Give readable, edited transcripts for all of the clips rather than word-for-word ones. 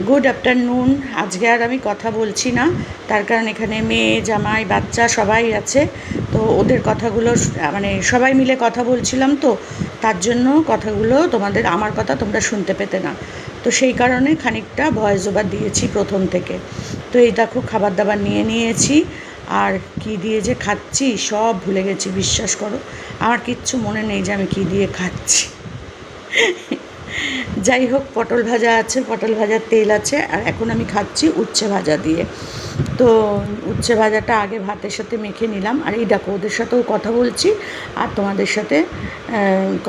Good afternoon. আজকে আর আমি কথা বলছি না, তার কারণ এখানে মেয়ে জামাই বাচ্চা সবাই আছে। তো ওদের কথাগুলো মানে সবাই মিলে কথা বলছিলাম, তো তার জন্য কথাগুলো আমার কথা তোমরা শুনতে পেতে না। তো সেই কারণে খানিকটা ভয়েস ওভার দিয়েছি প্রথম থেকে। তো এই দেখো খাবার দাবার নিয়ে নিয়েছি, আর কি দিয়ে যে খাচ্ছি সব ভুলে গেছি, বিশ্বাস করো। আমার কিচ্ছু মনে নেই যে আমি কি দিয়ে খাচ্ছি। যাই হোক, পটল ভাজা আছে, পটল ভাজার তেল আছে, আর এখন আমি খাচ্ছি উচ্ছে ভাজা দিয়ে। তো উচ্ছে ভাজাটা আগে ভাতের সাথে মেখে নিলাম, আর এই দেখো ওদের সাথেও কথা বলছি আর তোমাদের সাথে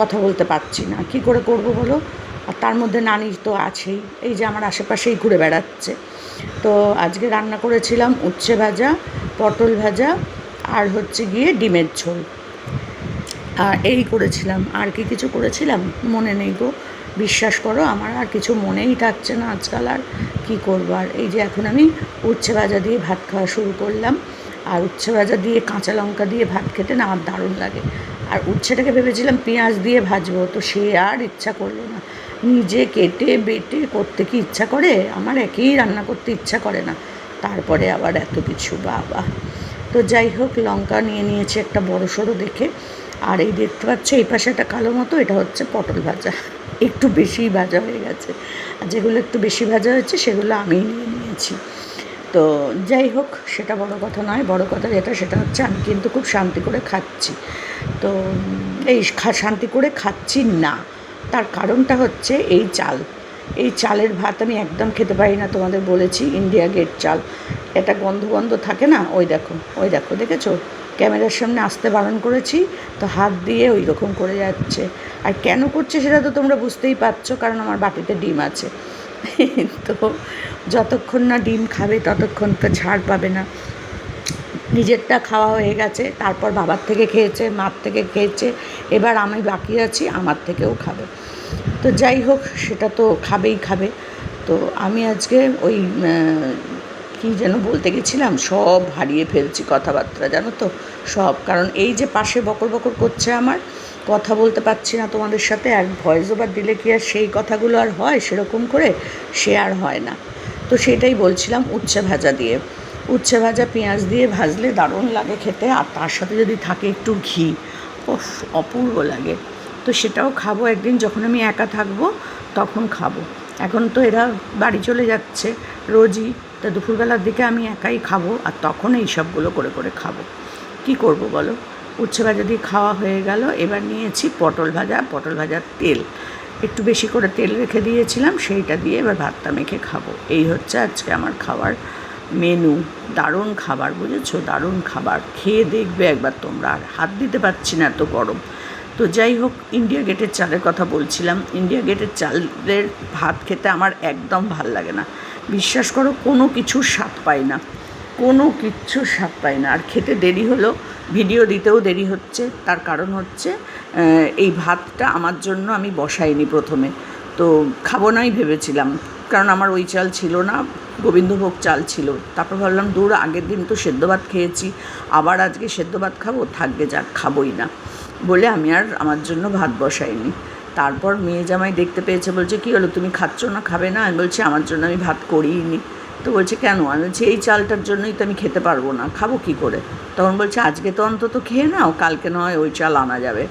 কথা বলতে পারছি না, কি করে করব বলো। আর তার মধ্যে নানি তো আছেই, এই যে আমার আশেপাশেই ঘুরে বেড়াচ্ছে। তো আজকে রান্না করেছিলাম উচ্ছে ভাজা, পটল ভাজা, আর হচ্ছে গিয়ে ডিমের ঝোল। আর এই করেছিলাম, আর কি কিছু করেছিলাম মনে নেই গো। বিশ্বাস করো আমার আর কিছু মনেই থাকছে না আজকাল, আর কী করবো। আর এই যে এখন আমি উচ্ছে ভাজা দিয়ে ভাত খাওয়া শুরু করলাম। আর উচ্ছে ভাজা দিয়ে কাঁচা লঙ্কা দিয়ে ভাত খেতে না আমার দারুণ লাগে। আর উচ্ছেটাকে ভেবেছিলাম পেঁয়াজ দিয়ে ভাজবো, তো সে আর ইচ্ছা করলো না। নিজে কেটে বেটে করতে কি ইচ্ছা করে, আমার একেই রান্না করতে ইচ্ছা করে না, তারপরে আবার এত কিছু বাবা। তো যাই হোক, লঙ্কা নিয়ে নিয়েছি একটা বড় সড়ো দেখে। আর এই দেখতে পাচ্ছ এই পাশে একটা কালো মতো, এটা হচ্ছে পটল ভাজা, একটু বেশিই ভাজা হয়ে গেছে। আর যেগুলো একটু বেশি ভাজা হয়েছে সেগুলো আমিই নিয়ে নিয়েছি। তো যাই হোক, সেটা বড় কথা নয়, বড় কথা সেটা হচ্ছে আমি কিন্তু খুব শান্তি করে খাচ্ছি। তো এই শান্তি করে খাচ্ছি না, তার কারণটা হচ্ছে এই চালের ভাত আমি একদম খেতে পারি না, তোমাদের বলেছি ইন্ডিয়া গেট চাল। এটা গন্ধ গন্ধ থাকে না, ওই দেখো দেখেছো, ক্যামেরার সামনে আসতে বারণ করেছি, তো হাত দিয়ে ওই রকম করে যাচ্ছে। আর কেন করছে সেটা তো তোমরা বুঝতেই পারছো, কারণ আমার বাটিতে ডিম আছে। তো যতক্ষণ না ডিম খাবে ততক্ষণ তো ছাড় পাবে না। নিজেরটা খাওয়া হয়ে গেছে, তারপর বাবার থেকে খেয়েছে, মার থেকে খেয়েছে, এবার আমি বাকি আছি, আমার থেকেও খাবে। তো যাই হোক, সেটা তো খাবে। তো আমি আজকে ওই কী যেন বলতে গেছিলাম, সব হারিয়ে ফেলছি কথাবার্তা, জানো তো, সব। কারণ এই যে পাশে বকর বকর করছে আমার, কথা বলতে পারছি না তোমাদের সাথে। আর ভয়েস ওভার দিলে কি আর সেই কথাগুলো আর হয় সেরকম করে, সে আর হয় না। তো সেটাই বলছিলাম, উচ্ছে ভাজা পেঁয়াজ দিয়ে ভাজলে দারুণ লাগে খেতে, আর তার সাথে যদি থাকে একটু ঘি, অপূর্ব লাগে। তো সেটাও খাবো একদিন, যখন আমি একা থাকবো তখন খাবো। এখন তো এরা বাড়ি চলে যাচ্ছে রোজই, তা দুপুরবেলার দিকে আমি একাই খাবো, আর তখন এই সবগুলো করে করে খাবো। কি করব বলো। উচ্ছে ভাজা দিয়ে খাওয়া হয়ে গেল, এবার নিয়েছি পটল ভাজার তেল একটু বেশি করে তেল রেখে দিয়েছিলাম, সেইটা দিয়ে এবার ভাতটা মেখে খাবো। এই হচ্ছে আজকে আমার খাবার মেনু। দারুণ খাবার, বুঝেছো, দারুণ খাবার, খেয়ে দেখবে একবার তোমরা। আর হাত দিতে পারছি না, এত গরম। তো যাই হোক, ইন্ডিয়া গেটের চালের কথা বলছিলাম। ইন্ডিয়া গেটের চালের ভাত খেতে আমার একদম ভাল লাগে না, বিশ্বাস করো। কোনো কিছুর স্বাদ পাই না, আর খেতে দেরি হলো, ভিডিও দিতেও দেরি হচ্ছে। তার কারণ হচ্ছে এই ভাতটা আমার জন্য আমি বসাইনি প্রথমে, তো খাবো নাই ভেবেছিলাম, কারণ আমার ওই চাল ছিল না, গোবিন্দভোগ চাল ছিল। তারপর ভাবলাম দূর, আগের দিন তো সেদ্ধ ভাত খেয়েছি, আবার আজকে সেদ্ধ ভাত খাবো, থাকবে যাক, খাবোই না বলে আমি আর আমার জন্য ভাত বসাইনি। তারপর মেয়ে জামাই দেখতে পেয়েছে, বলছে কী হলো, তুমি খাচ্ছ না, খাবে না? আমি বলছি আমার জন্য আমি ভাত করিই নি। তো বলছে কেন? আমি বলছি এই চালটার জন্যই তো আমি খেতে পারবো না, খাবো কী করে? তখন বলছে আজকে তো অন্তত খেয়ে নাও, কালকে নয় ওই চাল আনা যাবে।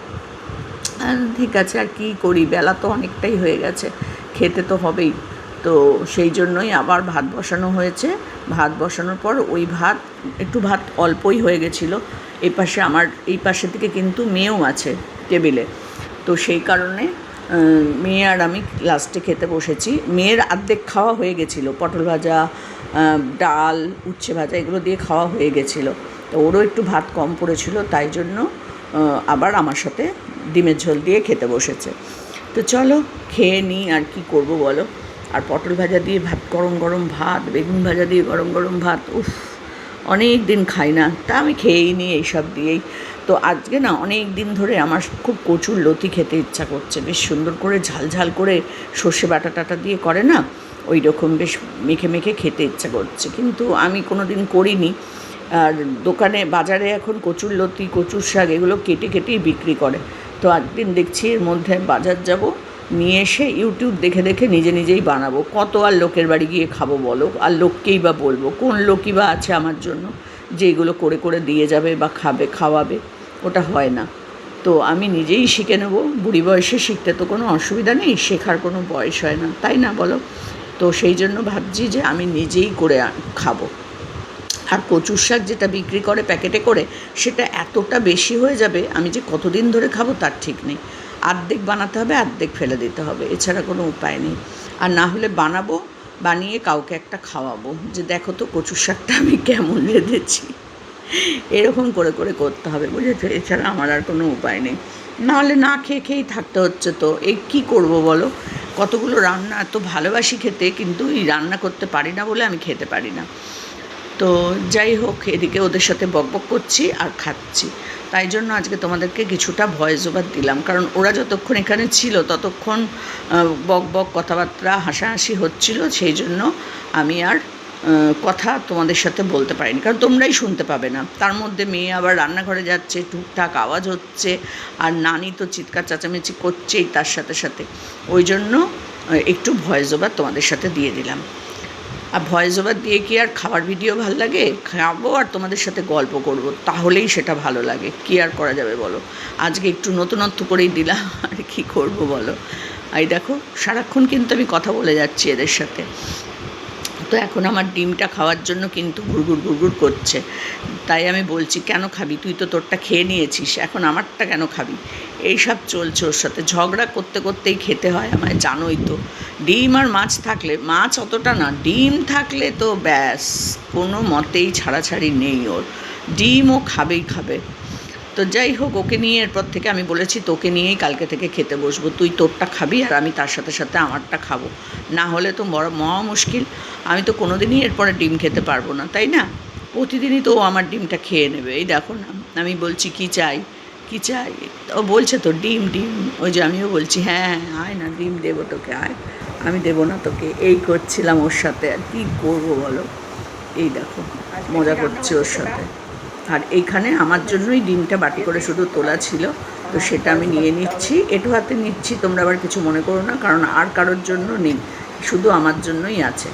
ঠিক আছে, আর কী করি, বেলা তো অনেকটাই হয়ে গেছে, খেতে তো হবেই। তো সেই জন্যই আবার ভাত বসানো হয়েছে। ভাত বসানোর পর ওই ভাত অল্পই হয়ে গেছিলো। এই পাশের দিকে কিন্তু মেয়েও আছে টেবিলে, তো সেই কারণে মেয়ে আর আমি লাস্টে খেতে বসেছি। মেয়ের অর্ধেক খাওয়া হয়ে গেছিলো, পটল ভাজা, ডাল, উচ্ছে ভাজা এগুলো দিয়ে খাওয়া হয়ে গেছিলো। তো ওরও একটু ভাত কম পড়েছিল, তাই জন্য আবার আমার সাথে ডিমের ঝোল দিয়ে খেতে বসেছে। তো চলো খেয়ে নিই, আর কি করব বলো। আর পটল ভাজা দিয়ে ভাত, গরম গরম ভাত, বেগুন ভাজা দিয়ে গরম গরম ভাত, উফ, অনেক দিন খাই না, তা আমি খেয়েই নিই এইসব দিয়েই। তো আজকে না অনেক দিন ধরে আমার খুব কচুর লতি খেতে ইচ্ছা করছে, বেশ সুন্দর করে ঝাল ঝাল করে সর্ষে বাটা টাটা দিয়ে করে না, ওই রকম বেশ মেখে মেখে খেতে ইচ্ছা করছে, কিন্তু আমি কোনো দিন করিনি। আর দোকানে বাজারে এখন কচুর লতি, কচুর শাক এগুলো কেটে কেটেই বিক্রি করে। তো একদিন দেখছি এর মধ্যে বাজার যাব, নিয়ে এসে ইউটিউব দেখে দেখে নিজে নিজেই বানাবো। কত আর লোকের বাড়ি গিয়ে খাবো বলো, আর লোককেই বা বলবো, কোন লোকই বা আছে আমার জন্য যে এগুলো করে করে দিয়ে যাবে বা খাওয়াবে? ওটা হয় না। তো আমি নিজেই শিখে নেব, বুড়ি বয়সে শিখতে তো কোনো অসুবিধা নেই, শেখার কোনো বয়স হয় না, তাই না বলো? তো সেই জন্য ভাবছি যে আমি নিজেই করে খাবো। আর কচুর শাক যেটা বিক্রি করে প্যাকেটে করে, সেটা এতটা বেশি হয়ে যাবে, আমি যে কতদিন ধরে খাবো তার ঠিক নেই। অর্ধেক বানাতে হবে, অর্ধেক ফেলে দিতে হবে, এছাড়া কোনো উপায় নেই। আর না হলে বানাবো, বানিয়ে কাউকে একটা খাওয়াবো যে দেখো তো কচুর শাকটা আমি কেমন রেঁধেছি। এরকম করে করে করতে হবে, বুঝেছো? এছাড়া আমার আর কোনো উপায় নেই। নাহলে না খেয়ে খেয়েই থাকতে হচ্ছে। তো এই কী করবো বলো? কতগুলো রান্না এত ভালোবাসি খেতে, কিন্তু এই রান্না করতে পারি না বলে আমি খেতে পারি না। তো যাই হোক, এদিকে ওদের সাথে বকবক করছি আর খাচ্ছি। তাই জন্য আজকে তোমাদেরকে কিছুটা ভয়েস ওভার দিলাম, কারণ ওরা যতক্ষণ এখানে ছিল ততক্ষণ বক বক কথাবার্তা হাসাহাসি হচ্ছিল, সেই জন্য আমি আর কথা তোমাদের সাথে বলতে পারিনি, কারণ তোমরাই শুনতে পাবে না। তার মধ্যে মেয়ে আবার রান্নাঘরে যাচ্ছে, টুকটাক আওয়াজ হচ্ছে, আর নানি তো চিৎকার চেঁচামেচি করছেই তার সাথে সাথে। ওই জন্য একটু ভয়েস ওভার তোমাদের সাথে দিয়ে দিলাম। আর ভয়েস ওভার দিয়ে কি আর খাবার ভিডিও ভালো লাগে? খাবো আর তোমাদের সাথে গল্প করব, তাহলেই সেটা ভালো লাগে। কী আর করা যাবে বলো? আজকে একটু নতুনত্ব করেই দিলাম, আর কি করব বলো? এই দেখো, সারাক্ষণ কিন্তু আমি কথা বলে যাচ্ছি এদের সাথে। তো এখন আমার ডিমটা খাওয়ার জন্য কিন্তু ঘুরঘুর ঘুরঘুর করছে। তাই আমি বলছি, কেন খাবি? তুই তো তোরটা খেয়ে নিয়েছিস, এখন আমারটা কেন খাবি? এইসব চলছে ওর সাথে, ঝগড়া করতে করতেই খেতে হয় আমায়, জানোই তো। ডিম আর মাছ থাকলে, মাছ অতটা না, ডিম থাকলে তো ব্যাস কোনো মতেই ছাড়াছাড়ি নেই ওর। ডিমও খাবেই খাবে। তো যাই হোক, ওকে নিয়ে এরপর থেকে আমি বলেছি তোকে নিয়েই কালকে থেকে খেতে বসবো, তুই তোরটা খাবি আর আমি তার সাথে সাথে আমারটা খাবো, না হলে তো বড় মহা মুশকিল। আমি তো কোনো দিনই এরপরে ডিম খেতে পারবো না, তাই না? প্রতিদিনই তো ও আমার ডিমটা খেয়ে নেবে। এই দেখো না, আমি বলছি কী চাই কী চাই, ও বলছে তো ডিম ডিম। ওই যে আমিও বলছি হ্যাঁ হ্যাঁ আয় না, ডিম দেবো তোকে, আয়, আমি দেবো না তোকে, এই করছিলাম ওর সাথে। আর কী করবো বলো? এই দেখো, মজা করছি ওর সাথে। আর এইখানে আমার জন্যই ডিমটা বাটি করে শুধু তোলা ছিল, তো সেটা আমি নিয়ে নিচ্ছি, একটু হাতে নিচ্ছি, তোমরা আবার কিছু মনে করো না, কারণ আর কারোর জন্য নেই, শুধু আমার জন্যই আছে।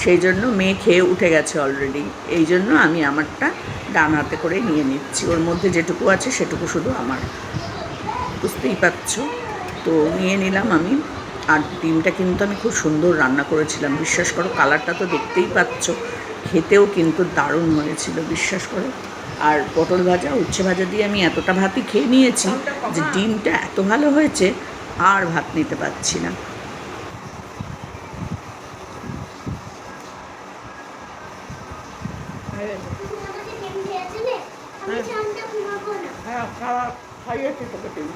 সেই জন্য মেয়ে খেয়ে উঠে গেছে অলরেডি, এই জন্য আমি আমারটা ডান হাতে করে নিয়ে নিচ্ছি, ওর মধ্যে যেটুকু আছে সেটুকু শুধু আমার, বুঝতেই পারছো? তো নিয়ে নিলাম আমি। আর ডিমটা কিন্তু আমি খুব সুন্দর রান্না করেছিলাম, বিশ্বাস করো, কালারটা তো দেখতেই পাচ্ছ, খেতেও কিন্তু দারুণ হয়েছিল, বিশ্বাস করো। আর পটল ভাজা, উচ্ছে ভাজা দিয়ে আমি এতটা ভাতই খেয়ে নিয়েছি যে ডিমটা এত ভালো হয়েছে আর ভাত নিতে পারছি না। হ্যাঁ, খাইয়েছি তোকে ডিম,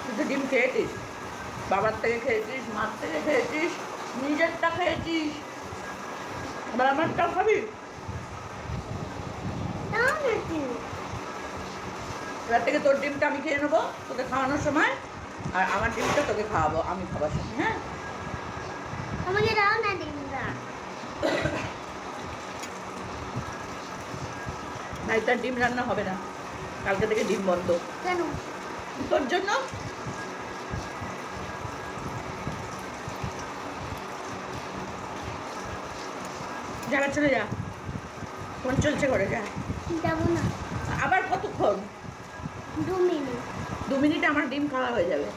তুই তো ডিম খেয়েছিস, বাবার থেকে খেয়েছিস, মার থেকে খেয়েছিস, নিজেরটা খেয়েছিস, এবার আমারটাও খাবি। এবার থেকে তোর ডিমটা আমি খেয়ে নেবো তোকে খাওয়ানোর সময়, আর আমার ডিমটা তোকে খাওয়াবো আমি খাবার সময়। হ্যাঁ, আমাকে দাও না ডিমটা। নাই, তার ডিম রান্না হবে না, কালকে থেকে ডিম বন্ধ। কেন? তোর জন্য। যারা চলে যা, ফোন চলছে করে, যা। যাবো না। আবার কতক্ষণ? 2 মিনিট। 2 মিনিটে আমার ডিম খাওয়া হয়ে যাবে।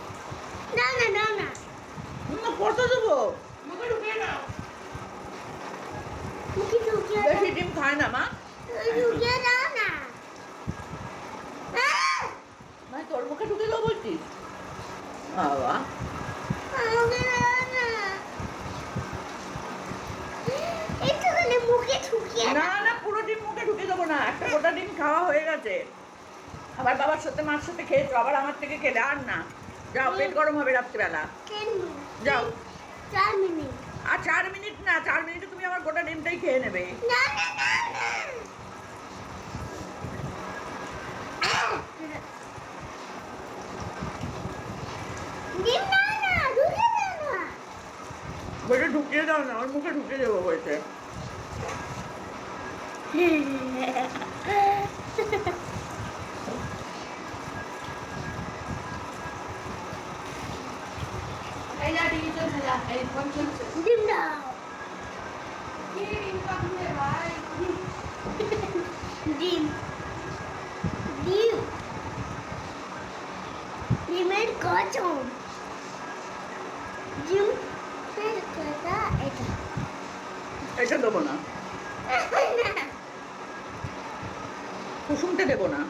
দাও না, দাও না। কত দেবো? মুখে ঢুকিয়ে নাও। মুখে ঢুকিয়ে দাও। বেশি ডিম খায় না মা। ঢুকিয়ে দাও না। মানে তোর মুখে ঢুকে দেবো বলছিস? বাবা, আমাকে দাও না। একটুখানি মুখে ঢুকিয়ে না না, পুরো ডিম মুখে ঢুকে দেবো না, একটা গোটা ডিম খাওয়া হয়ে গেছে। আবার বাবার সাথে মার সাথে খেয়েছো, আবার আমার থেকে খেলে আর না। যাও, পেট গরম হবে রাত্রিবেলা। কেন? যাও। 4 মিনিট। আর 4 মিনিট না, 4 মিনিটে তুমি আমার গোটা ডিমটাই খেয়ে নেবে। না না না না। ডিম দাও না, ঢুকিয়ে দাও না। বলছে ঢুকিয়ে দাও না, ওর মুখে ঢুকিয়ে দেবো বলছে। যা টিভি চলছে যা এই ফোন চলছে ডিম দাও কি ডিম পাখি ভাই ডিম ডিম ডিমের কচম ডিমের কথা এটা এটা দেবো না কুসুমটা দেবো না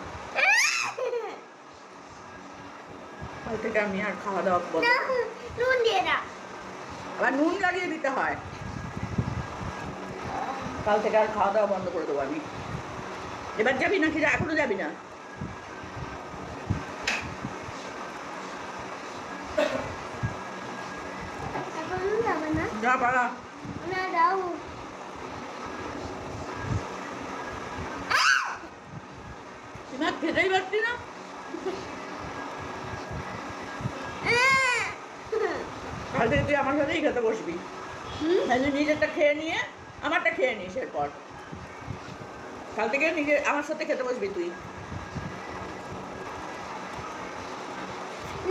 কাল থেকে আমি আর খাওয়া দাওয়া বন্ধ না নুন দিয়ে দাও আবার নুন লাগিয়ে দিতে হয় কাল থেকে আর খাওয়া দাওয়া বন্ধ করে দেবো আমি এবার যাবি নাকি এখনো যাবি না এখন যাবে না যা পারা না দাও তুমি আর খেতেই পারছি না কাল থেকে তুই আমার সাথেই খেতে বসবি তাহলে নিজেরটা খেয়ে নিয়ে আমারটা খেয়ে নিস এরপর কাল থেকে নিজে আমার সাথে খেতে বসবি তুই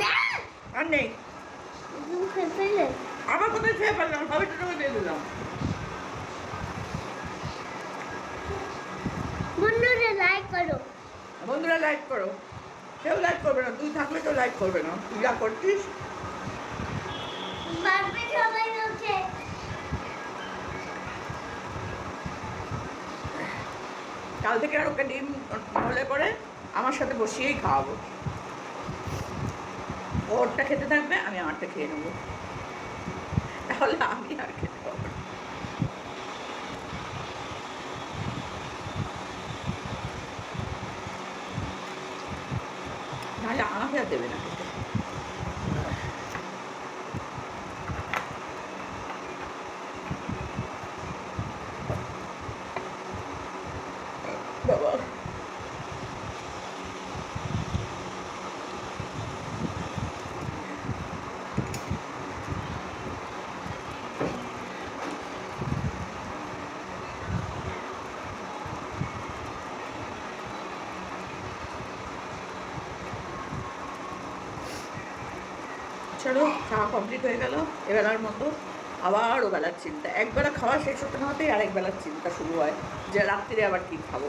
না আর নেই তুমি খেয়ে ফেলে আবার কোথায় খেয়ে ফেললাম সবাই তো দিয়ে দিলাম বন্ধুরা লাইক করো বন্ধুরা লাইক করো কেউ লাইক করবে না তুই থাকলে কেউ লাইক করবে না তুই যা করছিস বাড়বে সবাই ওকে কাল থেকে আর ওকে ডিম হলে পরে আমার সাথে বসিয়েই খাওয়াবো ও ওরটা খেতে থাকবে আমি আমারটা খেয়ে নেবো তাহলে আমি আর খেতে পারবো না। নাহলে আমাকে আর দেবে না খেতে। বাবা চলো খাওয়া কমপ্লিট হয়ে গেল এবেলার মতো আবার ও বেলার চিন্তা একবেলা খাওয়া শেষ হতে না হতেই আরেক বেলার চিন্তা শুরু হয় যে রাত্রিরে আবার কী খাবো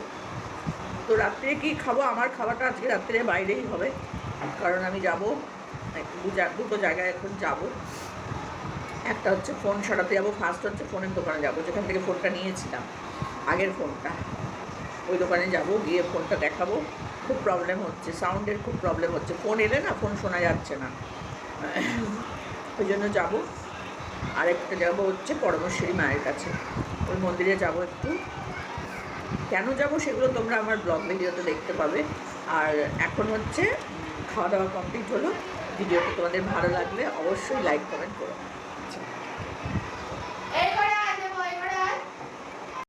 তো রাত্রে কী খাবো আমার খাওয়াটা আজকে রাত্রে বাইরেই হবে কারণ আমি যাব দুটো জায়গায় এখন যাব একটা হচ্ছে ফোন সারাতে যাবো ফার্স্ট হচ্ছে ফোনের দোকানে যাবো যেখান থেকে ফোনটা নিয়েছিলাম আগের ফোনটা ওই দোকানে যাব গিয়ে ফোনটা দেখাবো খুব প্রবলেম হচ্ছে সাউন্ডের খুব প্রবলেম হচ্ছে ফোন এলে না ফোন শোনা যাচ্ছে না ওই জন্য যাবো আরেকটা যাবো হচ্ছে পরমেশ্বরী মায়ের কাছে ওই মন্দিরে যাব একটু কেন যাব সেগুলো তোমরা আমার ব্লগ ভিডিওতে দেখতে পাবে আর এখন হচ্ছে খাওয়া দাওয়া কমপ্লিট হলো ভিডিওটা তোমাদের ভালো লাগলে অবশ্যই লাইক কমেন্ট করো